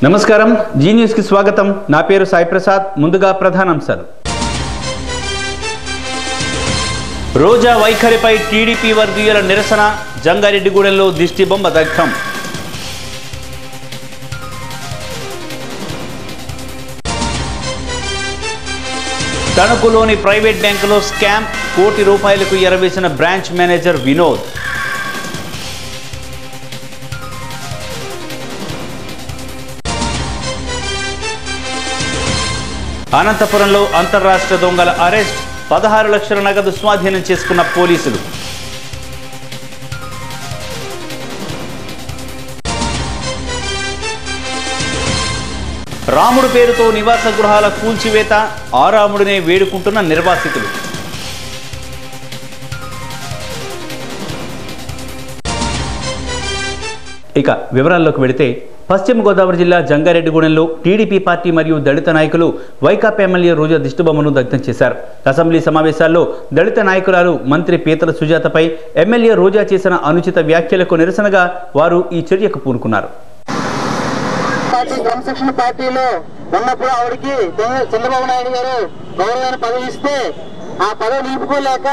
నమస్కారం G news కి స్వాగతం నా పేరు సాయి ప్రసాద్ ముందుగా ప్రధానాంశాలు రోజా వైఖరిపై టీడీపీ వర్గీయుల నిరసన జంగారెడ్డిగూడెంలో దిష్టిబొమ్మ దగ్ధం తణుకులోని ప్రైవేట్ బ్యాంకులో స్కామ్ కోటి రూపాయలకు ఎరవేసిన బ్రాంచ్ మేనేజర్ వినోద్ అనంతపురంలో అంతర్రాష్ట్ర దొంగల అరెస్ట్ 16 లక్షల నగదు స్వాధీనం చేసుకున్న పోలీసులు రాముడు పేరుతో నివాస గృహాల కూల్చివేత ఆ రాముడినే వేడుకుంటున్న నిర్వాసితులు ఇక వివరాల్లోకి వెళితే పశ్చిమ గోదావరి జిల్లా జంగారెడ్డిగూడెంలో టీడీపీ పార్టీ మరియు దళిత నాయకులు వైకాపా ఎమ్మెల్యే రోజా దిష్టిబొమ్మను దగ్ధం చేశారు. అసెంబ్లీ సమావేశాల్లో దళిత నాయకురాలు మంత్రి పీతల సుజాతపై ఎమ్మెల్యే రోజా చేసిన అనుచిత వ్యాఖ్యలకు నిరసనగా వారు ఈ చర్యకు పూనుకున్నారు. పార్టీలో ఉన్నప్పుడు ఆవిడకి చంద్రబాబు నాయుడు గారు గౌరవమైన పదవి ఇస్తే ఆ పదవి నిలుపుకోలేక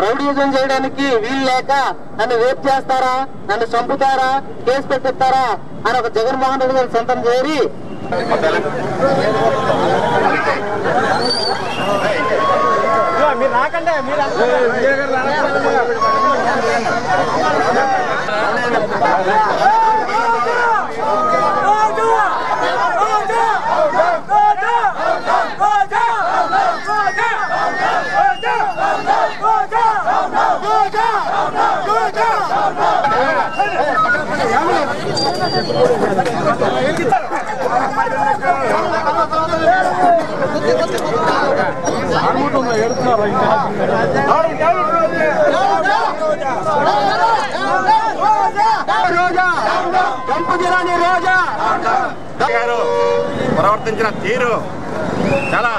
రౌడీజం చేయడానికి వీలు లేక నన్ను రేప్ చేస్తారా, నన్ను చంపుతారా, కేసు పెట్టిస్తారా అని ఒక జగన్మోహన్ రెడ్డి గారి సొంతం చేరి ప్రవర్తించిన తీరు చాలా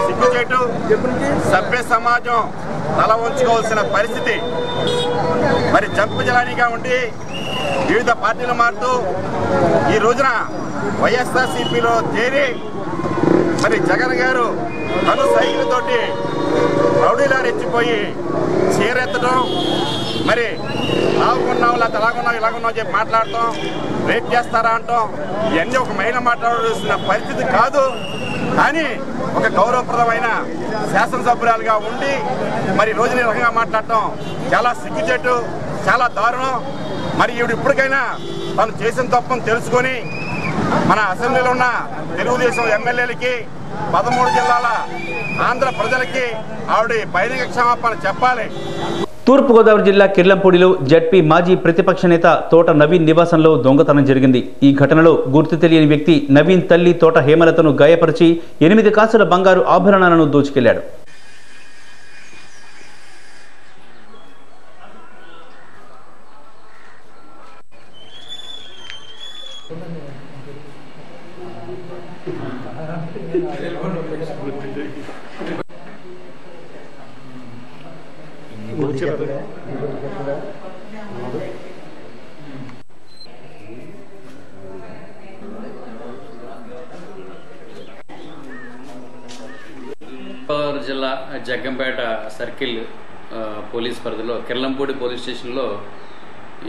సిగ్గుచేటు. సభ్య సమాజం తల ఉంచుకోవాల్సిన పరిస్థితి. మరి జంపు జలానిగా ఉండి వివిధ పార్టీలు మారుతూ ఈ రోజున వైఎస్ఆర్సీపీలో చేరి మరి జగన్ గారు తను సైకిల్ తోటి రౌడీలా రెచ్చిపోయి చీరెత్తడం, మరి లాగున్నావు లేకపోతే అలాగున్నావు ఇలాగున్నావు చెప్పి మాట్లాడటం, రేప్ చేస్తారా అంటాం, ఇవన్నీ ఒక మహిళ మాట్లాడాల్సిన పరిస్థితి కాదు. కానీ ఒక గౌరవప్రదమైన శాసనసభ్యురాలుగా ఉండి మరి రోజున ఈ రకంగా మాట్లాడటం చాలా సిగ్గుచేటు, చాలా దారుణం. మరి ఈవిడ ఇప్పటికైనా తను చేసిన తప్పని తెలుసుకొని మన అసెంబ్లీలో ఉన్న తెలుగుదేశం ఎమ్మెల్యేలకి 13 జిల్లాల ఆంధ్ర ప్రజలకి ఆవిడ బహిరంగ క్షమాపణ చెప్పాలి. తూర్పుగోదావరి జిల్లా కిర్లంపూడిలో జడ్పీ మాజీ ప్రతిపక్ష నేత తోట నవీన్ నివాసంలో దొంగతనం జరిగింది. ఈ ఘటనలో గుర్తు తెలియని వ్యక్తి నవీన్ తల్లి తోట హేమలతను గాయపరిచి 8 కాసుల బంగారు ఆభరణాలను దోచుకెళ్లాడు. గోదావరి జిల్లా జగ్గంపేట సర్కిల్ పోలీస్ పరిధిలో కిర్లంపూడి పోలీస్ స్టేషన్లో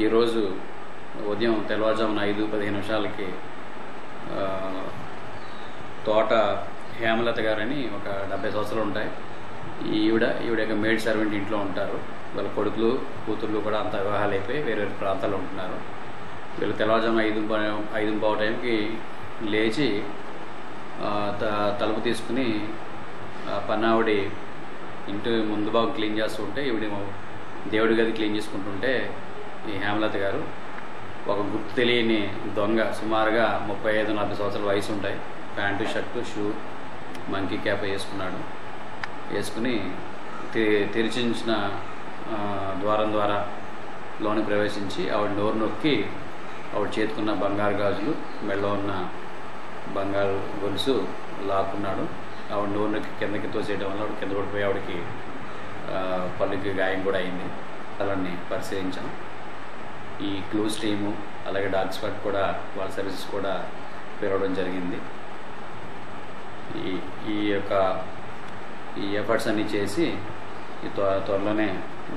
ఈరోజు ఉదయం తెల్లవారుజామున 5:15 తోట హేమలత గారని ఒక 70 సంవత్సరాలు ఉంటాయి. ఈవిడ యొక్క మేడ్ సర్వెంట్ ఇంట్లో ఉంటారు. వాళ్ళ కొడుకులు కూతుర్లు కూడా అంత వివాహాలు అయిపోయి వేరే వేరే ప్రాంతాల్లో ఉంటున్నారు. వీళ్ళు తెల్లవారుజామున 5:15 టైంకి లేచి తలుపు తీసుకుని పన్నావిడి ఇంటి ముందు భాగం క్లీన్ చేస్తుంటే ఈవిడ దేవుడి గది క్లీన్ చేసుకుంటుంటే ఈ హేమలత గారు ఒక గుర్తు తెలియని దొంగ సుమారుగా 35-40 సంవత్సరాల వయసు ఉంటాయి, pant shirt shoe monkey cap వేసుకుని తెరిచించిన ద్వారం ద్వారా లోని ప్రవేశించి ఆవిడ నోరు నొక్కి ఆవిడ చేతుకున్న బంగారు గాజులు మెడలో ఉన్న బంగారు గొలుసు లాక్కున్నాడు. ఆవిడ నోరు నొక్కి కిందకి తోసేయడం వల్ల ఆవిడ కింద పడిపోయి ఆవిడకి పళ్ళుకి గాయం కూడా అయింది. అలాన్ని పరిశీలించాం. ఈ క్లూస్ టీము అలాగే డాగ్ స్క్వాడ్ కూడా వాళ్ళ సర్వీసెస్ కూడా పిలవడం జరిగింది. ఈ ఎఫర్ట్స్ అన్నీ చేసి త్వరలోనే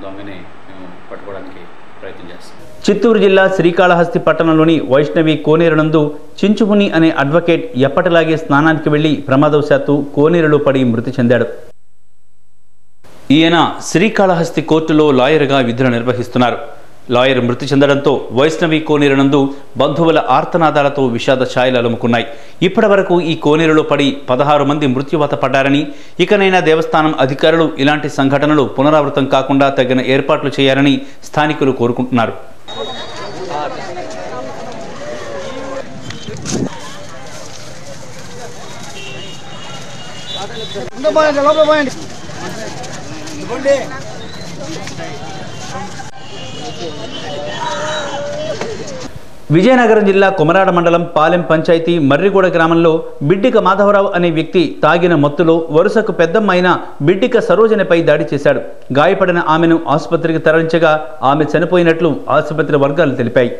దొంగని మేము పట్టుకోవడానికి ప్రయత్నం చేస్తాం. చిత్తూరు జిల్లా శ్రీకాళహస్తి పట్టణంలోని వైష్ణవి కోనేరు నందు చించుముని అనే అడ్వకేట్ ఎప్పటిలాగే స్నానానికి వెళ్లి ప్రమాదవశాత్తు కోనేరులో పడి మృతి చెందాడు. ఈయన శ్రీకాళహస్తి కోర్టులో లాయర్గా విధులు నిర్వహిస్తున్నారు. లాయర్ మృతి చెందడంతో వైష్ణవి కోనేరు నందు బంధువుల ఆర్తనాదాలతో విషాద ఛాయలు అలుముకున్నాయి. ఇప్పటి వరకు ఈ కోనేరులో పడి 16 మంది మృత్యువాత పడ్డారని, ఇకనైనా దేవస్థానం అధికారులు ఇలాంటి సంఘటనలు పునరావృతం కాకుండా తగిన ఏర్పాట్లు చేయాలని స్థానికులు కోరుకుంటున్నారు. విజయనగరం జిల్లా కొమరాడ మండలం పాలెం పంచాయతీ మర్రిగూడ గ్రామంలో బిడ్డిక మాధవరావు అనే వ్యక్తి తాగిన మత్తులో వరుసకు పెద్దమ్మైన బిడ్డిక సరోజనిపై దాడి చేశాడు. గాయపడిన ఆమెను ఆసుపత్రికి తరలించగా ఆమె చనిపోయినట్లు ఆసుపత్రి వర్గాలు తెలిపాయి.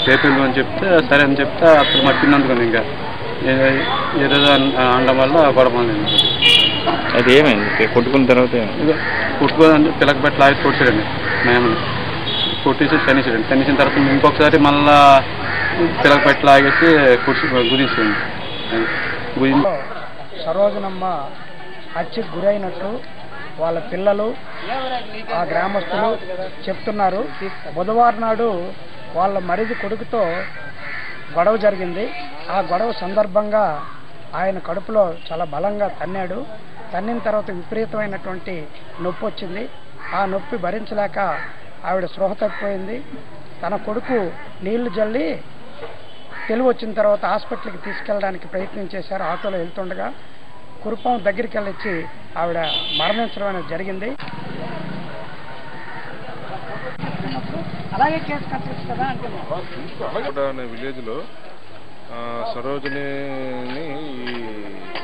చేతులు అని చెప్తే సరే అని చెప్తే అప్పుడు మట్టినందుకు ఇంకా ఏదో అనడం వల్ల గొడవ. అది ఏమైంది? కొట్టుకున్న తర్వాత కొట్టుకోదండి పిల్లకి బట్టి లాగి కొట్టాడండి. మేము కొట్టేసి తనిసిన తర్వాత ఇంకొకసారి మళ్ళా పిల్లకి బట్టి లాగేసి గురించండి. సరోజనమ్మ హత్యకు గురైనట్టు వాళ్ళ పిల్లలు ఆ గ్రామస్తులు చెప్తున్నారు. బుధవారం నాడు వాళ్ళ మరిది కొడుకుతో గొడవ జరిగింది. ఆ గొడవ సందర్భంగా ఆయన కడుపులో చాలా బలంగా తన్నాడు. తన్నిన తర్వాత విపరీతమైనటువంటి నొప్పి వచ్చింది. ఆ నొప్పి భరించలేక ఆవిడ స్పృహ తప్పిపోయింది. తన కొడుకు నీళ్లు జల్లి తెలివి వచ్చిన తర్వాత హాస్పిటల్కి తీసుకెళ్ళడానికి ప్రయత్నం చేశారు. ఆటోలో వెళ్తుండగా కురుపాం దగ్గరికి వెళ్ళొచ్చి ఆవిడ మరణించడం అనేది జరిగింది. అలాగే కేసు కట్టచ్చు కదా అంటే విలేజ్ లో సరోజిని ఈ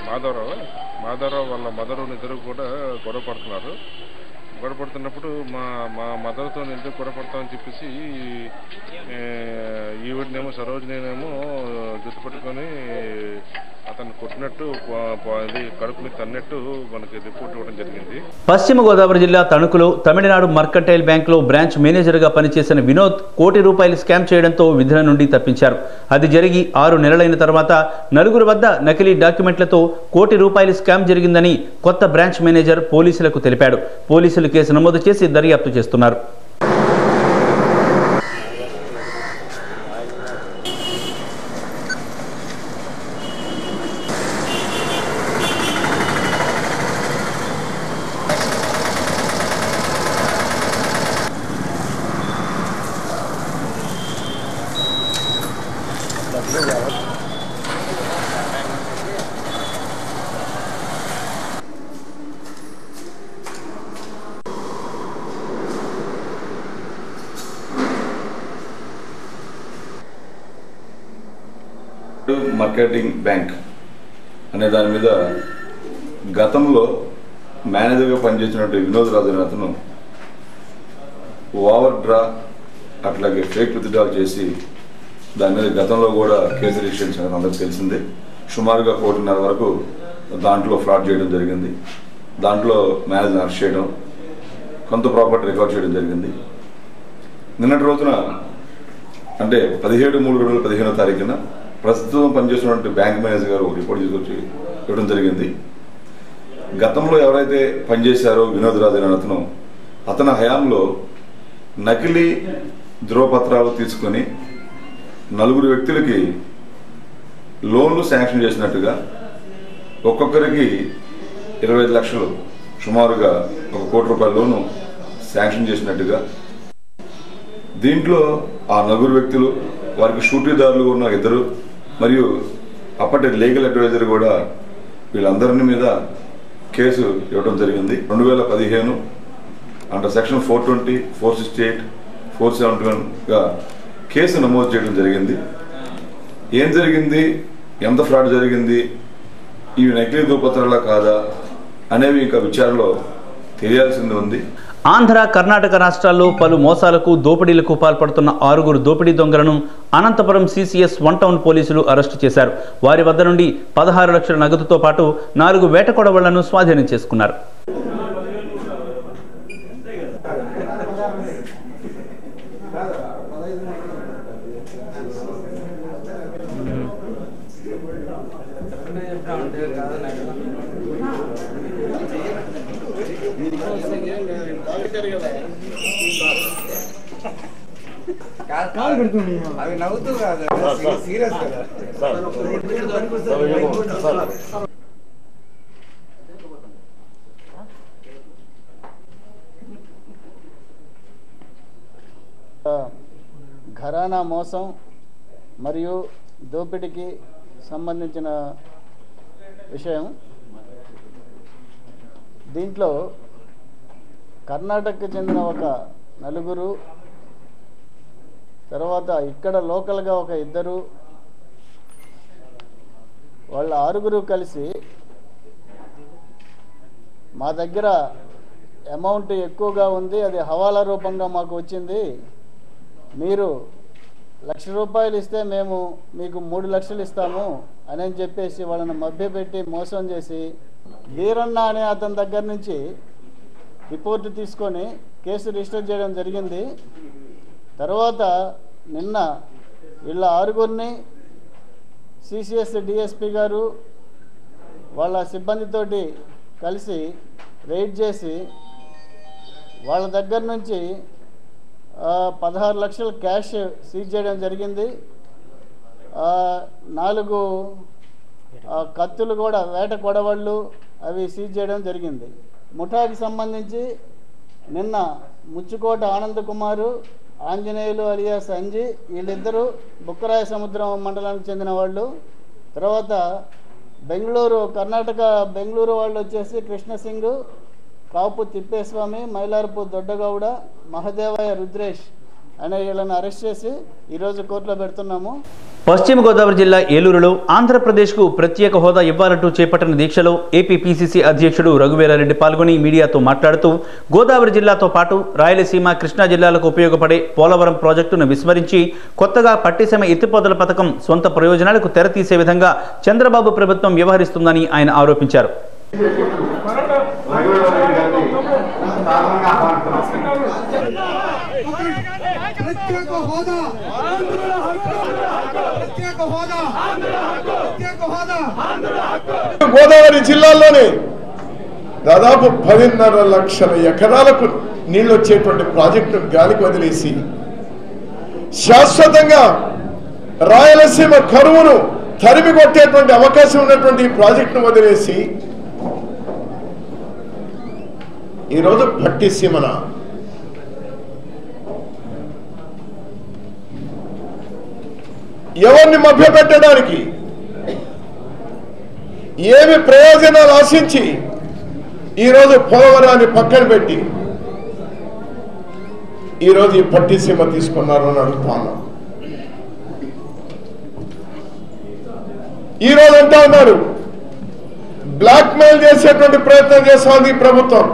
మాధవరావు వాళ్ళ మదరు ఇద్దరు కూడా గొడవ పడుతున్నారు. గొడవ పడుతున్నప్పుడు మా మదర్తో ఎందుకు గొడవ పడతామని చెప్పేసి ఈవిడనేమో సరోజినేమో జుట్టు పట్టుకొని అతను కొట్టినట్టు కడుపు మీద తన్నట్టు మనకి రిపోర్ట్ ఇవ్వడం జరిగింది. పశ్చిమ గోదావరి జిల్లా తణుకులో తమిళనాడు మర్కంటైల్ బ్యాంకులో బ్రాంచ్ మేనేజర్గా పనిచేసిన వినోద్ ₹1 కోటి స్కామ్ చేయడంతో విధుల నుండి తప్పించారు. అది జరిగి 6 నెలలైన తర్వాత 4 వద్ద నకిలీ డాక్యుమెంట్లతో ₹1 కోటి స్కామ్ జరిగిందని కొత్త బ్రాంచ్ మేనేజర్ పోలీసులకు తెలిపాడు. పోలీసులు కేసు నమోదు చేసి దర్యాప్తు చేస్తున్నారు. మార్కెటింగ్ బ్యాంక్ అనే దాని మీద గతంలో మేనేజర్గా పనిచేసినటువంటి వినోద్ రాజు అనే అతను ఓవర్ డ్రా అట్లాగే ఫేక్ విత్డ్రా చేసి దాని మీద గతంలో కూడా కేసు రిజిస్టర్ చేయడం అందరికీ తెలిసిందే. సుమారుగా 1.5 కోటి వరకు దాంట్లో ఫ్రాడ్ చేయడం జరిగింది. దాంట్లో మేనేజర్ అరెస్ట్ చేయడం, కొంత ప్రాపర్టీ రికవర్ చేయడం జరిగింది. నిన్నటి రోజున అంటే 17/3/2015 ప్రస్తుతం పనిచేస్తున్నటువంటి బ్యాంక్ మేనేజర్ గారు రిపోర్ట్ తీసుకొచ్చి ఇవ్వడం జరిగింది. గతంలో ఎవరైతే పనిచేశారో వినోద్ రాజు అనే అతని హయాంలో నకిలీ ధ్రువపత్రాలు తీసుకొని 4 వ్యక్తులకి లోన్లు శాంక్షన్ చేసినట్టుగా ఒక్కొక్కరికి 25 లక్షలు సుమారుగా ₹1 కోటి లోను శాంక్షన్ చేసినట్టుగా, దీంట్లో ఆ 4 వ్యక్తులు వారికి షూటీదారులు ఉన్న 2 మరియు అప్పటి లీగల్ అడ్వైజర్ కూడా వీళ్ళందరినీ మీద కేసు ఇవ్వడం జరిగింది. 2015 అండర్ సెక్షన్ 420, 468, 471గా కేసు నమోదు చేయడం జరిగింది. ఏం జరిగింది, ఎంత ఫ్రాడ్ జరిగింది, ఇవి నకిలీ ధృవపత్రాలా కాదా అనేవి ఇంకా విచారణలో తెలియాల్సింది ఉంది. ఆంధ్ర, కర్ణాటక రాష్ట్రాల్లో పలు మోసాలకు, దోపిడీలకు పాల్పడుతున్న 6 దోపిడీ దొంగలను అనంతపురం CCS 1 టౌన్ పోలీసులు అరెస్టు చేశారు. వారి వద్ద నుండి 16 లక్షల నగదుతో పాటు 4 వేట కొడవళ్లను స్వాధీనం చేసుకున్నారు. అవి నవ్వుతూ కాదు, సీరియస్ కదా. ఘరానా మోసం మరియు దోపిడీకి సంబంధించిన విషయం. దీంట్లో కర్ణాటకకు చెందిన ఒక 4, తర్వాత ఇక్కడ లోకల్గా ఒక 2, వాళ్ళ 6 కలిసి మా దగ్గర అమౌంట్ ఎక్కువగా ఉంది, అది హవాలా రూపంగా మాకు వచ్చింది, మీరు ₹1,00,000 ఇస్తే మేము మీకు 3 లక్షలు ఇస్తాము అని చెప్పేసి వాళ్ళని మభ్యపెట్టి మోసం చేసి వీరన్న అనే అతని దగ్గర నుంచి రిపోర్టు తీసుకొని కేసు రిజిస్టర్ చేయడం జరిగింది. తర్వాత నిన్న వీళ్ళ 6 CCS DSP గారు వాళ్ళ సిబ్బందితోటి కలిసి రైడ్ చేసి వాళ్ళ దగ్గర నుంచి 16 లక్షల క్యాష్ సీజ్ చేయడం జరిగింది. 4 కత్తులు కూడా, వేట కొడవళ్ళు అవి సీజ్ చేయడం జరిగింది. ముఠాకి సంబంధించి నిన్న ముచ్చుకోట ఆనంద్ కుమారు, ఆంజనేయులు అలియాస్ అంజి, వీళ్ళిద్దరూ బుక్కరాయ సముద్రం మండలానికి చెందిన వాళ్ళు. తర్వాత బెంగళూరు, కర్ణాటక బెంగళూరు వాళ్ళు వచ్చేసి కృష్ణసింగ్, కాపు తిప్పేస్వామి, మైలారపు దొడ్డగౌడ, మహదేవయ్య రుద్రేష్ అనే వీళ్ళని అరెస్ట్ చేసి ఈరోజు కోర్టులో పెడుతున్నాము. పశ్చిమ గోదావరి జిల్లా ఏలూరులో ఆంధ్రప్రదేశ్కు ప్రత్యేక హోదా ఇవ్వాలంటూ చేపట్టిన దీక్షలో ఏపీ PCC అధ్యక్షుడు రఘువీరారెడ్డి పాల్గొని మీడియాతో మాట్లాడుతూ గోదావరి జిల్లాతో పాటు రాయలసీమ, కృష్ణా జిల్లాలకు ఉపయోగపడే పోలవరం ప్రాజెక్టును విస్మరించి కొత్తగా పట్టిసీమ ఎత్తిపోతల పథకం సొంత ప్రయోజనాలకు తెరతీసే విధంగా చంద్రబాబు ప్రభుత్వం వ్యవహరిస్తుందని ఆయన ఆరోపించారు. గోదావరి జిల్లాలోనే దాదాపు 10.5 లక్షల ఎకరాలకు నీళ్లు వచ్చేటువంటి ప్రాజెక్టు గాలికి వదిలేసి శాశ్వతంగా రాయలసీమ కరువును తరిమి కొట్టేటువంటి అవకాశం ఉన్నటువంటి ప్రాజెక్టును వదిలేసి ఈరోజు పట్టిసీమన ఎవరిని మభ్యపెట్టడానికి, ఏమి ప్రయోజనాలు ఆశించి ఈరోజు పోలవరాన్ని పక్కన పెట్టి ఈరోజు ఈ పట్టిసీమ తీసుకున్నారు అని అడుగుతాను. ఈరోజు అంటా ఉన్నారు బ్లాక్ మెయిల్ చేసేటువంటి ప్రయత్నం చేస్తోంది ఈ ప్రభుత్వం.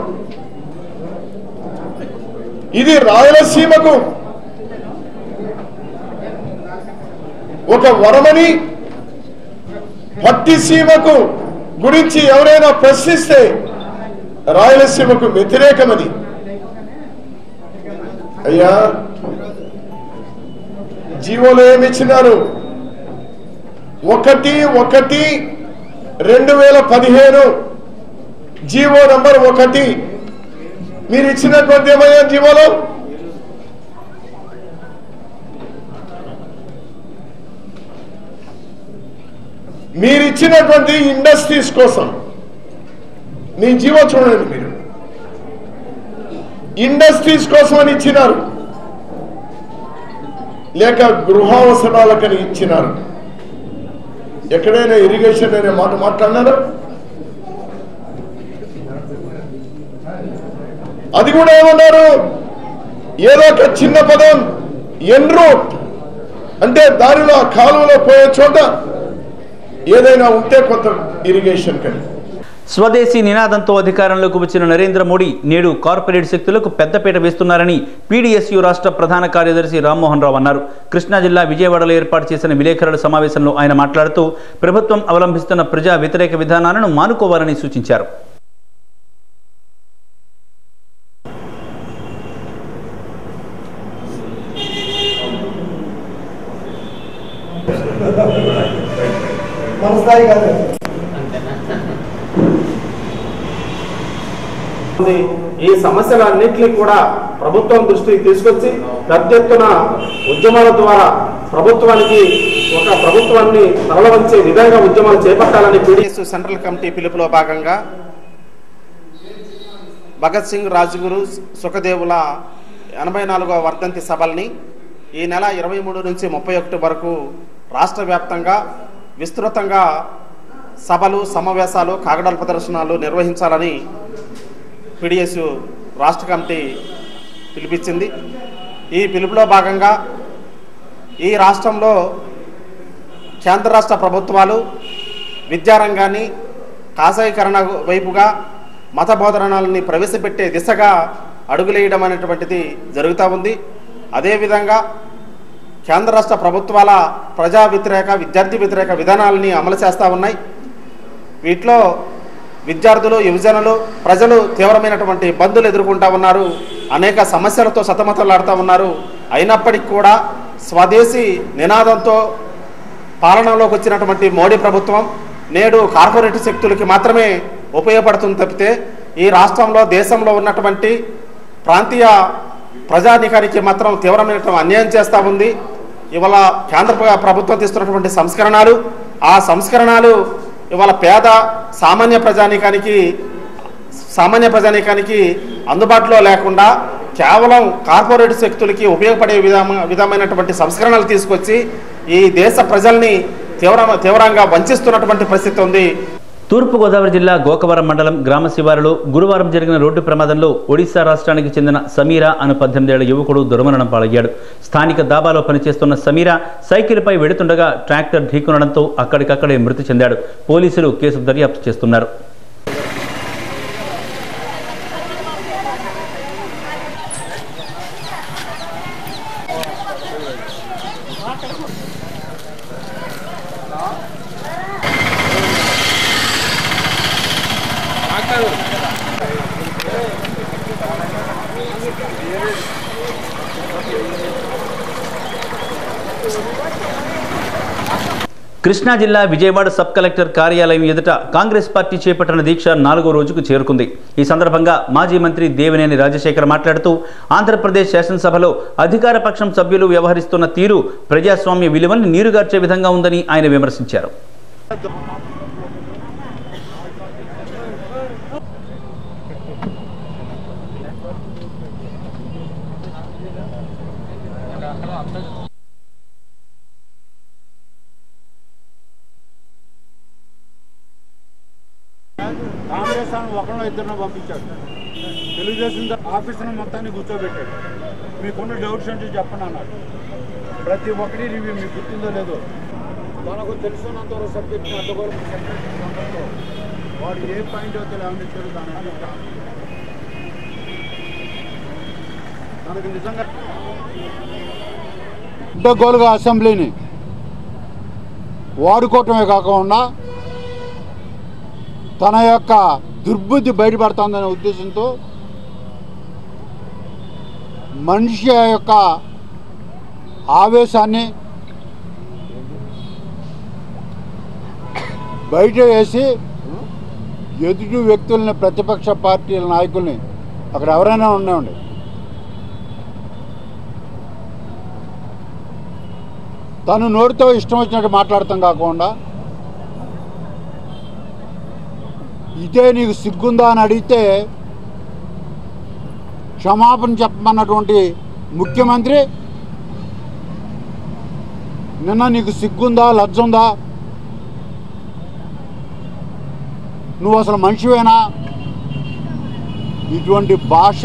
ఇది రాయలసీమకు ఒక వరమని, పట్టిసీమకు గురించి ఎవరైనా ప్రశ్నిస్తే రాయలసీమకు వ్యతిరేకమని. అయ్యా, జీవోలో ఏమిచ్చినారు? 1/1/2015 జీవో నంబర్ 1 మీరు ఇచ్చినటువంటి ఏమయ్యా జీవోలో? మీరు ఇచ్చినటువంటి ఇండస్ట్రీస్ కోసం మీ జీవో చూడండి. మీరు ఇండస్ట్రీస్ కోసం అని ఇచ్చినారు, లేక గృహావసరాలకని ఇచ్చినారు? ఎక్కడైనా ఇరిగేషన్ అనే మాట మాట్లాడినారు? అది కూడా ఏమన్నారు? ఏదో ఒక చిన్న పదం ఎన్ రూట్ అంటే దారిలో కాలువలో పోయే చోట ఏదైనా ఉంటే కొంత ఇరిగేషన్ కానీ. స్వదేశీ నినాదంతో అధికారంలోకి వచ్చిన నరేంద్ర మోడీ నేడు కార్పొరేట్ శక్తులకు పెద్దపీట వేస్తున్నారని పీడీఎస్యూ రాష్ట్ర ప్రధాన కార్యదర్శి రామ్మోహన్ రావు అన్నారు. కృష్ణా జిల్లా విజయవాడలో ఏర్పాటు చేసిన విలేకరుల సమావేశంలో ఆయన మాట్లాడుతూ ప్రభుత్వం అవలంబిస్తున్న ప్రజా వ్యతిరేక విధానాలను మానుకోవాలని సూచించారు. ఈ సమస్యలన్నింటినీ కూడా ప్రభుత్వం దృష్టికి తీసుకొచ్చి పెద్ద ఎత్తున ఉద్యమాల ద్వారా ప్రభుత్వాన్ని తరలించే విధంగా ఉద్యమాలు చేపట్టాలని పీడీఎస్ సెంట్రల్ కమిటీ పిలుపులో భాగంగా భగత్ సింగ్ రాజ్గురు సుఖదేవుల 84వ వర్ధంతి సభల్ని ఈ నెల 23 నుంచి 31 వరకు రాష్ట్ర వ్యాప్తంగా విస్తృతంగా సభలు, సమావేశాలు, కాగడాల ప్రదర్శనలు నిర్వహించాలని పీడీఎస్ రాష్ట్ర కమిటీ పిలిపించింది. ఈ పిలుపులో భాగంగా ఈ రాష్ట్రంలో కేంద్ర రాష్ట్ర ప్రభుత్వాలు విద్యారంగాన్ని కాషాయీకరణ వైపుగా మత బోధనాలని ప్రవేశపెట్టే దిశగా అడుగులేయడం అనేటువంటిది జరుగుతూ ఉంది. అదేవిధంగా కేంద్ర రాష్ట్ర ప్రభుత్వాల ప్రజా వ్యతిరేక, విద్యార్థి వ్యతిరేక విధానాలని అమలు చేస్తూ ఉన్నాయి. వీటిలో విద్యార్థులు, యువజనులు, ప్రజలు తీవ్రమైనటువంటి ఇబ్బందులు ఎదుర్కొంటూ ఉన్నారు. అనేక సమస్యలతో సతమతలాడుతూ ఉన్నారు. అయినప్పటికీ కూడా స్వదేశీ నినాదంతో పాలనలోకి వచ్చినటువంటి మోడీ ప్రభుత్వం నేడు కార్పొరేట్ శక్తులకి మాత్రమే ఉపయోగపడుతుంది తప్పితే ఈ రాష్ట్రంలో, దేశంలో ఉన్నటువంటి ప్రాంతీయ ప్రజానికానికి మాత్రం తీవ్రమైన అన్యాయం చేస్తూ ఉంది. ఇవాళ కేంద్ర ప్రభుత్వం తీస్తున్నటువంటి సంస్కరణలు, ఆ సంస్కరణలు ఇవాళ పేద సామాన్య ప్రజానికానికి అందుబాటులో లేకుండా కేవలం కార్పొరేట్ శక్తులకి ఉపయోగపడే విధమైనటువంటి సంస్కరణలు తీసుకొచ్చి ఈ దేశ ప్రజల్ని తీవ్రంగా వంచిస్తున్నటువంటి పరిస్థితి ఉంది. తూర్పుగోదావరి జిల్లా గోకవరం మండలం గ్రామ శివారులో గురువారం జరిగిన రోడ్డు ప్రమాదంలో ఒడిశా రాష్ట్రానికి చెందిన సమీరా అను 18 ఏళ్ల యువకుడు దుర్మరణం పాలయ్యాడు. స్థానిక దాబాలో పనిచేస్తున్న సమీరా సైకిల్పై వెడుతుండగా ట్రాక్టర్ ఢీకొనడంతో అక్కడికక్కడే మృతి చెందాడు. పోలీసులు కేసు దర్యాప్తు చేస్తున్నారు. కృష్ణా జిల్లా విజయవాడ సబ్ కలెక్టర్ కార్యాలయం ఎదుట కాంగ్రెస్ పార్టీ చేపట్టిన దీక్ష 4వ రోజుకు చేరుకుంది. ఈ సందర్భంగా మాజీ మంత్రి దేవినేని రాజశేఖర్ మాట్లాడుతూ ఆంధ్రప్రదేశ్ శాసనసభలో అధికార పక్షం సభ్యులు వ్యవహరిస్తున్న తీరు ప్రజాస్వామ్య విలువల్ని నీరుగార్చే విధంగా ఉందని ఆయన విమర్శించారు. కాంగ్రెస్ అని ఒకరినో ఇద్దరినో పంపించాడు. తెలుగుదేశం ఆఫీసును మొత్తాన్ని కూర్చోబెట్టాడు. మీకున్న డౌట్స్ అంటే చెప్పండి అన్నాడు. ప్రతి ఒక్కరి రివ్యూ మీకు గుర్తుందో లేదో తనకు తెలుసున్నంత వరకు సబ్జెక్ట్ని అడ్డగోలు సబ్జెక్టు వాడు ఏ పాయింట్ అయితే లేవనిచ్చాడు దాని తనకు నిజంగా అడ్డగోలుగా అసెంబ్లీని వాడుకోవటమే కాకుండా తన యొక్క దుర్బుద్ధి బయటపడుతుందనే ఉద్దేశంతో మనిషి యొక్క ఆవేశాన్ని బయట వేసి ఎదుటి వ్యక్తులని, ప్రతిపక్ష పార్టీల నాయకుల్ని అక్కడ ఎవరైనా ఉండండి తను నోటితో ఇష్టం వచ్చినట్టు మాట్లాడతాం కాకుండా ఇదే నీకు సిగ్గుందా అని అడిగితే క్షమాపణ చెప్పమన్నటువంటి ముఖ్యమంత్రి నిన్న నీకు సిగ్గుందా, లజ్జుందా, నువ్వు అసలు మనిషివేనా, ఇటువంటి భాష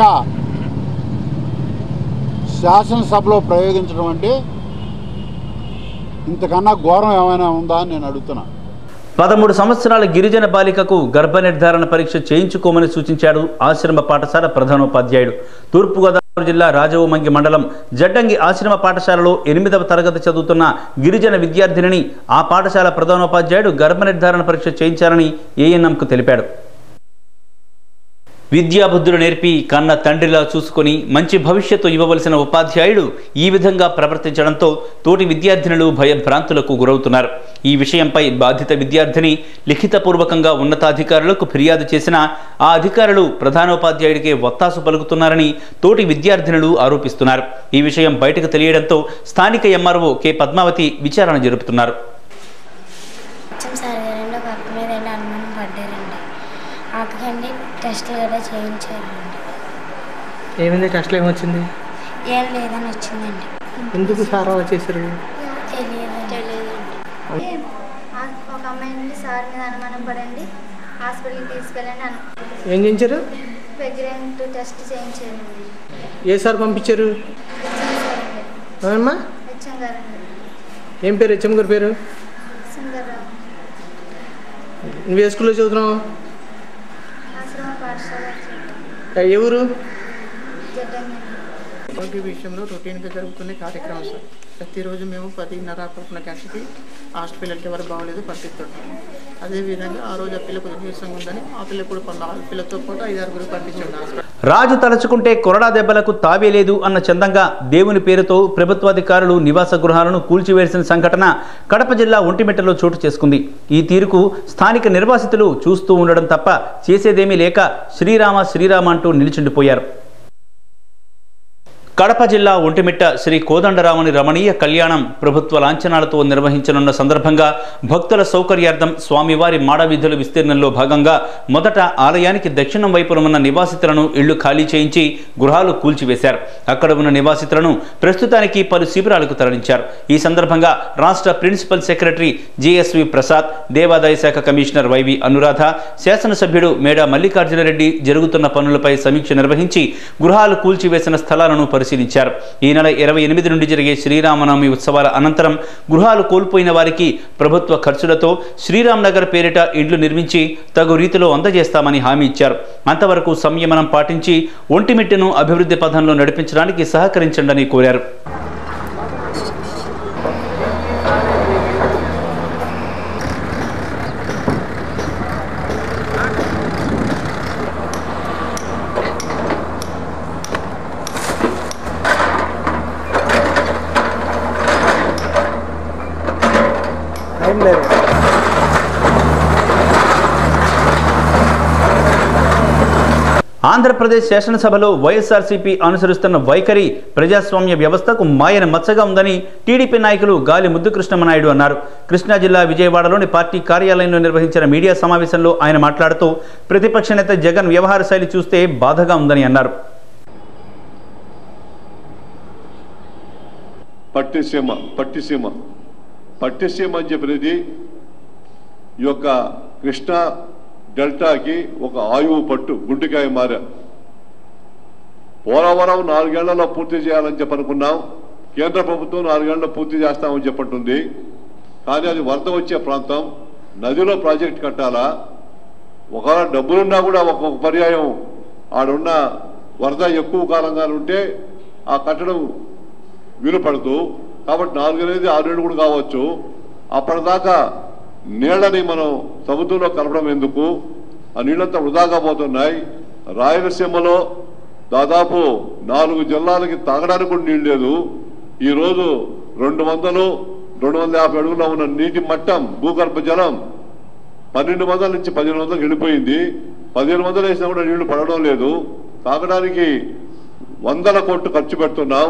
శాసనసభలో ప్రయోగించడం అంటే ఇంతకన్నా ఘోరం ఏమైనా ఉందా అని నేను అడుగుతున్నా. 13 సంవత్సరాల గిరిజన బాలికకు గర్భనిర్ధారణ పరీక్ష చేయించుకోమని సూచించాడు ఆశ్రమ పాఠశాల ప్రధానోపాధ్యాయుడు. తూర్పుగోదావరి జిల్లా రాజవోమంగి మండలం జడ్డంగి ఆశ్రమ పాఠశాలలో 8వ తరగతి చదువుతున్న గిరిజన విద్యార్థినిని ఆ పాఠశాల ప్రధానోపాధ్యాయుడు గర్భనిర్ధారణ పరీక్ష చేయించారని ఏఎన్ఎంకు తెలిపాడు. విద్యాబుద్ధులు నేర్పి కన్న తండ్రిలా చూసుకుని మంచి భవిష్యత్తు ఇవ్వవలసిన ఉపాధ్యాయుడు ఈ విధంగా ప్రవర్తించడంతో తోటి విద్యార్థినులు భయభ్రాంతులకు గురవుతున్నారు. ఈ విషయంపై బాధిత విద్యార్థిని లిఖితపూర్వకంగా ఉన్నతాధికారులకు ఫిర్యాదు చేసినా ఆ అధికారులు ప్రధానోపాధ్యాయుడికే ఒత్తాసు పలుకుతున్నారని తోటి విద్యార్థినులు ఆరోపిస్తున్నారు. ఈ విషయం బయటకు తెలియడంతో స్థానిక ఎంఆర్ఓ కె పద్మావతి విచారణ జరుపుతున్నారు. టెస్ట్లు కూడా చేయించారండి. ఏమైంది? టెస్ట్లో ఏమొచ్చింది? ఏం లేదని వచ్చిందండి. ఎందుకు సార్ అలా చేశారు? తెలియదండి. ఒక అమ్మాయి నుండి సార్ మీద అనుమానం పడండి, హాస్పిటల్కి తీసుకెళ్ళండి. ఏం చేయించారు? ప్రెగ్నెంట్ టెస్ట్ చేయించారండి. ఏ సార్ పంపించారు? అమ్మా హెచ్ఎం గారండి. ఏం పేరు హెచ్ఎం గారి పేరు? సుందర్రావు. నువ్వు ఏ స్కూల్లో చదువుతున్నావు? ఏ ఊరు? ఆరోగ్య విషయంలో రొటీన్గా జరుగుతున్న కార్యక్రమం సార్. ప్రతిరోజు మేము 10:30 గంటలకి హాస్పిటల్కి ఎవరు బాగోలేదు పంపిస్తుంటాము. అదేవిధంగా ఆ రోజు ఆ పిల్ల కొద్దిగా నీరసంగా ఉందని ఆ పిల్ల కూడా ఆ పిల్లతో పాటు 5-6 పంపించండి. రాజు తలుచుకుంటే కొరడా దెబ్బలకు తావే లేదు అన్న చందంగా దేవుని పేరుతో ప్రభుత్వాధికారులు నివాస గృహాలను కూల్చివేసిన సంఘటన కడప జిల్లా ఒంటిమిట్టలో చోటు చేసుకుంది. ఈ తీరుకు స్థానిక నిర్వాసితులు చూస్తూ ఉండడం తప్ప చేసేదేమీ లేక శ్రీరామ శ్రీరామ అంటూ నిలిచిండిపోయారు. కడప జిల్లా ఒంటిమిట్ట శ్రీ కోదండరాముని రమణీయ కళ్యాణం ప్రభుత్వ లాంఛనాలతో నిర్వహించనున్న సందర్భంగా భక్తుల సౌకర్యార్థం స్వామివారి మాడవీధుల విస్తీర్ణంలో భాగంగా మొదట ఆలయానికి దక్షిణం వైపున ఉన్న నివాసితులను ఇళ్లు ఖాళీ చేయించి గృహాలు కూల్చివేశారు. అక్కడ ఉన్న నివాసితులను ప్రస్తుతానికి పలు శిబిరాలకు తరలించారు. ఈ సందర్భంగా రాష్ట్ర ప్రిన్సిపల్ సెక్రటరీ జిఎస్వి ప్రసాద్, దేవాదాయ శాఖ కమిషనర్ వైవి అనురాధ, శాసనసభ్యుడు మేడా మల్లికార్జునరెడ్డి జరుగుతున్న పనులపై సమీక్ష నిర్వహించి గృహాలు కూల్చివేసిన స్థలాలను పరిశీలించారు. ఈ నెల 28 నుండి జరిగే శ్రీరామనవమి ఉత్సవాల అనంతరం గృహాలు కోల్పోయిన వారికి ప్రభుత్వ ఖర్చులతో శ్రీరామ్ నగర్ పేరిట ఇండ్లు నిర్మించి తగు రీతిలో అందజేస్తామని హామీ ఇచ్చారు. అంతవరకు సంయమనం పాటించి ఒంటిమిట్టను అభివృద్ధి పథంలో నడిపించడానికి సహకరించండి కోరారు. ఆంధ్రప్రదేశ్ శాసనసభలో వైఎస్ఆర్సీపీ అనుసరిస్తున్న వైఖరి ప్రజాస్వామ్య వ్యవస్థకు మాయన మచ్చగా ఉందని టీడీపీ నాయకులు గాలి ముద్దుకృష్ణమనాయుడు అన్నారు. కృష్ణా జిల్లా విజయవాడలోని పార్టీ కార్యాలయంలో నిర్వహించిన మీడియా సమావేశంలో ఆయన మాట్లాడుతూ ప్రతిపక్ష నేత జగన్ వ్యవహార శైలి చూస్తే బాధగా ఉందని అన్నారు. పట్టిసీమ అని చెప్పినది ఈ యొక్క కృష్ణా డెల్టాకి ఒక ఆయువు పట్టు, గుండెకాయ మార. పోలవరం 4 ఏళ్లలో పూర్తి చేయాలని చెప్పనుకున్నాం. కేంద్ర ప్రభుత్వం 4 ఏళ్లలో పూర్తి చేస్తామని చెప్పంటుంది. కానీ అది వరద వచ్చే ప్రాంతం, నదిలో ప్రాజెక్ట్ కట్టాలా? ఒకవేళ డబ్బులున్నా కూడా ఒక్కొక్క పర్యాయం ఆడున్న వరద ఎక్కువ కాలంగా ఉంటే ఆ కట్టడం వీలుపడదు. కాబట్టి 4 అనేది 6 ఏళ్ళు కూడా కావచ్చు. అప్పటిదాకా నీళ్ళని మనం సముద్రంలో కలపడం ఎందుకు? ఆ నీళ్ళంతా వృధాగా పోతున్నాయి. రాయలసీమలో దాదాపు 4 జిల్లాలకి తాగడానికి కూడా నీళ్ళు లేదు. ఈరోజు 200-250 అడుగుల్లో ఉన్న నీటి మట్టం, భూగర్భ జలం 1200 నుంచి 1500 వెళ్ళిపోయింది. 1500 వేసినా కూడా నీళ్లు పడడం లేదు. తాగడానికి 100 కోట్లు ఖర్చు పెడుతున్నాం,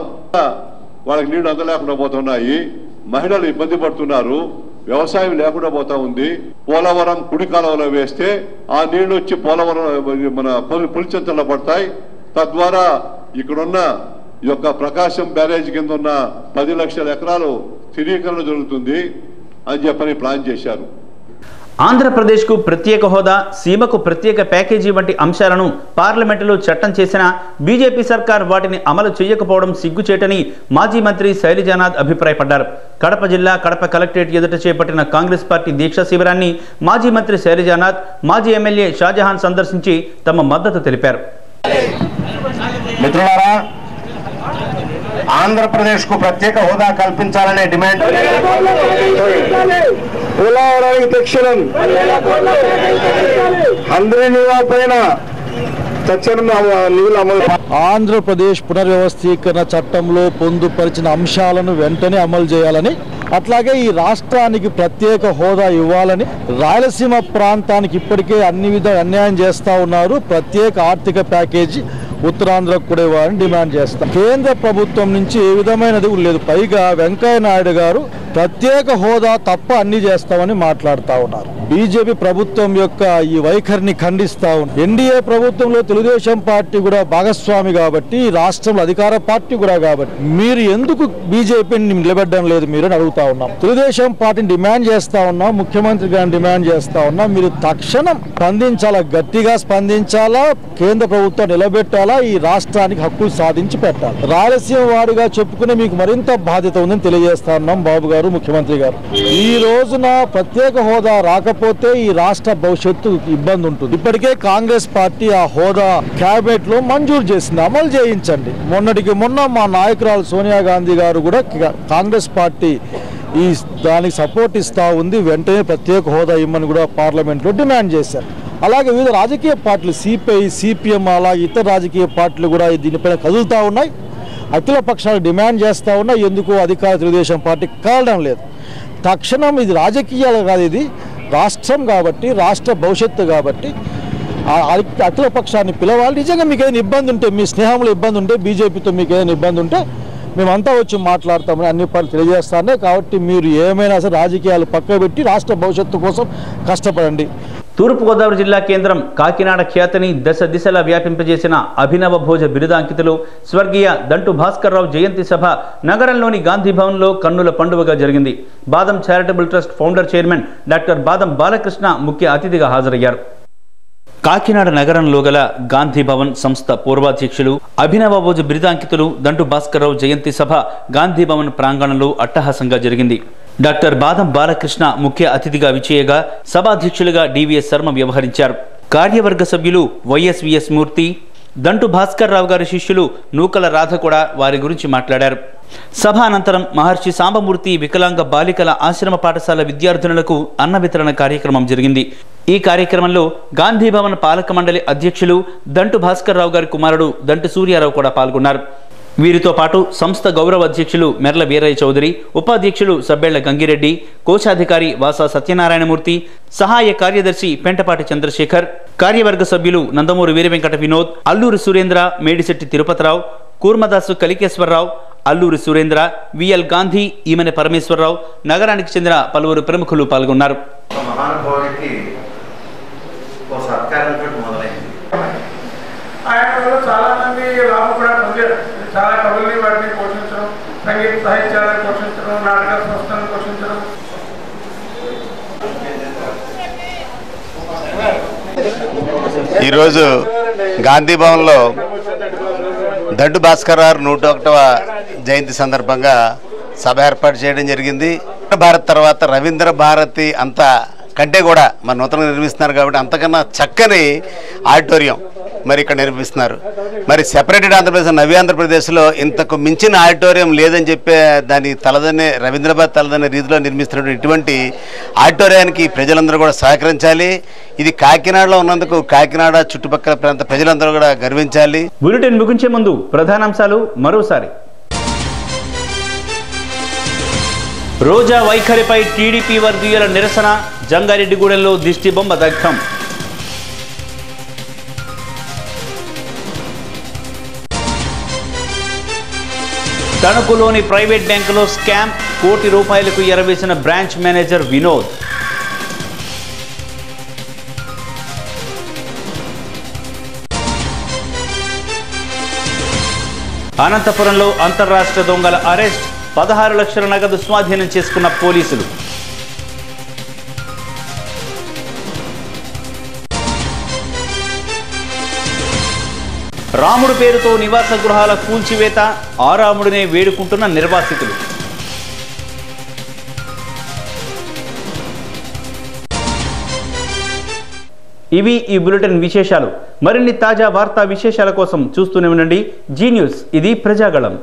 వాళ్ళకి నీళ్లు అందలేకుండా పోతున్నాయి. మహిళలు ఇబ్బంది పడుతున్నారు. వ్యవసాయం లేకుండా పోతా ఉంది. పోలవరం కుడి కాలువలో వేస్తే ఆ నీళ్లు వచ్చి పోలవరం మన పులిచెంతల్లో పడతాయి. తద్వారా ఇక్కడున్న ఈ యొక్క ప్రకాశం బ్యారేజ్ కింద ఉన్న 10 లక్షల ఎకరాలు స్థిరీకరణ జరుగుతుంది అని చెప్పని ప్లాన్ చేశారు. ఆంధ్రప్రదేశ్కు ప్రత్యేక హోదా, సీమకు ప్రత్యేక ప్యాకేజీ వంటి అంశాలను పార్లమెంటులో చట్టం చేసినా బీజేపీ సర్కార్ వాటిని అమలు చేయకపోవడం సిగ్గుచేటని మాజీ మంత్రి శైలజానాథ్ అభిప్రాయపడ్డారు. కడప జిల్లా కడప కలెక్టరేట్ ఎదుట చేపట్టిన కాంగ్రెస్ పార్టీ దీక్షా శిబిరాన్ని మాజీ మంత్రి శైలజానాథ్, మాజీ ఎమ్మెల్యే షాజహాన్ సందర్శించి తమ మద్దతు తెలిపారు. మిత్రులారా, ఆంధ్రప్రదేశ్కు ప్రత్యేక హోదా కల్పించాలనే డిమాండ్ పోలవరానికి తక్షణం ఆంధ్రప్రదేశ్ పునర్వ్యవస్థీకరణ చట్టంలో పొందుపరిచిన అంశాలను వెంటనే అమలు చేయాలని, అట్లాగే ఈ రాష్ట్రానికి ప్రత్యేక హోదా ఇవ్వాలని, రాయలసీమ ప్రాంతానికి ఇప్పటికే అన్ని విధాలు అన్యాయం చేస్తూ ఉన్నారు, ప్రత్యేక ఆర్థిక ప్యాకేజీ ఉత్తరాంధ్రకు కూడా ఇవ్వాలని డిమాండ్ చేస్తాం. కేంద్ర ప్రభుత్వం నుంచి ఏ విధమైనది లేదు. పైగా వెంకయ్య నాయుడు గారు ప్రత్యేక హోదా తప్ప అన్ని చేస్తామని మాట్లాడుతూ ఉన్నారు. బీజేపీ ప్రభుత్వం యొక్క ఈ వైఖరిని ఖండిస్తా ఉన్నారు. ఎన్డీఏ ప్రభుత్వంలో తెలుగుదేశం పార్టీ కూడా భాగస్వామి కాబట్టి, రాష్ట్రంలో అధికార పార్టీ కూడా కాబట్టి మీరు ఎందుకు బీజేపీని నిలబెట్టడం లేదు మీరు అని అడుగుతా ఉన్నాం. తెలుగుదేశం పార్టీని డిమాండ్ చేస్తా ఉన్నాం, ముఖ్యమంత్రి గారిని డిమాండ్ చేస్తా ఉన్నాం. మీరు తక్షణం స్పందించాలా, గట్టిగా స్పందించాలా, కేంద్ర ప్రభుత్వం నిలబెట్టాలా, ఈ రాష్ట్రానికి హక్కులు సాధించి పెట్టాలి. రాయలసీమ వాడిగా చెప్పుకునే మీకు మరింత బాధ్యత ఉందని తెలియజేస్తా ఉన్నాం బాబు గారు, ముఖ్యమంత్రి గారు. ఈ రోజున ప్రత్యేక హోదా రాకపోతే ఈ రాష్ట్ర భవిష్యత్తు ఇబ్బంది ఉంటుంది. ఇప్పటికే కాంగ్రెస్ పార్టీ ఆ హోదా క్యాబినెట్ లో మంజూరు చేసింది, అమలు చేయించండి. మొన్నటికి మొన్న మా నాయకురాలు సోనియా గాంధీ గారు కూడా కాంగ్రెస్ పార్టీ ఈ దానికి సపోర్ట్ ఇస్తా ఉంది, వెంటనే ప్రత్యేక హోదా ఇమ్మని కూడా పార్లమెంట్లో డిమాండ్ చేశారు. అలాగే వివిధ రాజకీయ పార్టీలు సిపిఐ, సిపిఎం, అలాగే ఇతర రాజకీయ పార్టీలు కూడా దీనిపైన కదులుతూ ఉన్నాయి, అఖిల పక్షాలు డిమాండ్ చేస్తూ ఉన్నాయి. ఎందుకు అధికార తెలుగుదేశం పార్టీ కావడం లేదు. తక్షణం ఇది రాజకీయాలు కాదు, ఇది రాష్ట్రం కాబట్టి, రాష్ట్ర భవిష్యత్తు కాబట్టి అఖిల పక్షాన్ని పిలవాలి. నిజంగా మీకు ఏదైనా ఇబ్బంది ఉంటే, మీ స్నేహంలో ఇబ్బంది ఉంటే, బీజేపీతో మీకు ఏదైనా ఇబ్బంది ఉంటే మేమంతా వచ్చి మాట్లాడతామని అన్ని పనులు తెలియజేస్తానే. కాబట్టి మీరు ఏమైనా సరే రాజకీయాలు పక్కబెట్టి రాష్ట్ర భవిష్యత్తు కోసం కష్టపడండి. తూర్పుగోదావరి జిల్లా కేంద్రం కాకినాడ ఖ్యాతిని దశ దిశలా వ్యాపింపజేసిన అభినవ భోజ బిరుదాంకితులు స్వర్గీయ దంటు భాస్కర్రావు జయంతి సభ నగరంలోని గాంధీ భవన్లో కన్నుల పండుగగా జరిగింది. బాదం charitable trust founder chairman doctor బాదం బాలకృష్ణ ముఖ్య అతిథిగా హాజరయ్యారు. కాకినాడ నగరంలో గల గాంధీ భవన్ సంస్థ పూర్వాధ్యక్షులు అభినవ భోజ బిరుదాంకితులు దంటు భాస్కర్రావు జయంతి సభ గాంధీ భవన్ ప్రాంగణంలో అట్టహాసంగా జరిగింది. డాక్టర్ బాదం బాలకృష్ణ ముఖ్య అతిథిగా విచ్చేయగా సభాధ్యక్షులుగా డివిఎస్ శర్మ వ్యవహరించారు. కార్యవర్గ సభ్యులు వైఎస్విఎస్ మూర్తి, దంటు భాస్కర్రావు గారి శిష్యులు నూకల రాధ కూడా వారి గురించి మాట్లాడారు. సభ అనంతరం మహర్షి సాంబమూర్తి వికలాంగ బాలికల ఆశ్రమ పాఠశాల విద్యార్థినులకు అన్న వితరణ కార్యక్రమం జరిగింది. ఈ కార్యక్రమంలో గాంధీ భవన్ పాలక మండలి అధ్యక్షులు దంటు భాస్కర్రావు గారి కుమారుడు దంటు సూర్యారావు కూడా పాల్గొన్నారు. వీరితో పాటు సంస్థ గౌరవ అధ్యక్షులు మెర్ల వీరయ్య చౌదరి, ఉపాధ్యక్షులు సబ్బేళ్ల గంగిరెడ్డి, కోశాధికారి వాసా సత్యనారాయణమూర్తి, సహాయ కార్యదర్శి పెంటపాటి చంద్రశేఖర్, కార్యవర్గ సభ్యులు నందమూరి వీరవెంకట వినోద్, అల్లూరి సురేంద్ర, మేడిశెట్టి తిరుపతిరావు, కూర్మదాసు కలికేశ్వరరావు, అల్లూరి సురేంద్ర, విఎల్ గాంధీ, ఈమెన పరమేశ్వరరావు, నగరానికి చెందిన పలువురు ప్రముఖులు పాల్గొన్నారు. చాలా మంది లాభం కూడా పొందారు. చాలా కవుల్ని వాటిని పోషించడం, సంగీత సాహిత్యాలను పోషించడం, నాటక సంస్థలను పోషించడం. ఈరోజు గాంధీ భవన్లో దంటు భాస్కర్రావు 101వ జయంతి సందర్భంగా సభ ఏర్పాటు చేయడం జరిగింది. భారత్ తర్వాత రవీంద్ర భారతి అంత కంటే కూడా మన నూతనంగా నిర్మిస్తున్నారు కాబట్టి అంతకన్నా చక్కని ఆడిటోరియం మరి ఇక్కడ నిర్మిస్తున్నారు. మరి సెపరేటెడ్ ఆంధ్రప్రదేశ్, నవ్య ఆంధ్రప్రదేశ్లో ఇంతకు మించిన ఆడిటోరియం లేదని చెప్పే దాని తలదన్నే రవీంద్రబాద్ తలదన్నే రీతిలో నిర్మిస్తున్నటువంటి ఇటువంటి ఆడిటోరియానికి ప్రజలందరూ కూడా సహకరించాలి. ఇది కాకినాడలో ఉన్నందుకు కాకినాడ చుట్టుపక్కల ప్రాంత ప్రజలందరూ కూడా గర్వించాలి. బులెటిన్ ముగించే ముందు ప్రధానాంశాలు మరోసారి. రోజా వైఖరిపై టీడీపీ వర్గీయుల నిరసన, జంగారెడ్డిగూడెంలో దిష్టిబొమ్మ దగ్ధం. తణుకులోని ప్రైవేట్ బ్యాంకులో స్కామ్, కోటి రూపాయలకు ఎరవేసిన బ్రాంచ్ మేనేజర్ వినోద్. అనంతపురంలో అంతర్రాష్ట్ర దొంగల అరెస్ట్, 16 లక్షల నగదు స్వాధీనం చేసుకున్న పోలీసులు. రాముడు పేరుతో నివాస గృహాల కూల్చివేత, ఆ రాముడినే వేడుకుంటున్న నిర్వాసితులు. ఇవి ఈ బులెటిన్ విశేషాలు. మరిన్ని తాజా వార్తా విశేషాల కోసం చూస్తూనే ఉండండి జీ న్యూస్. ఇది ప్రజాగళం.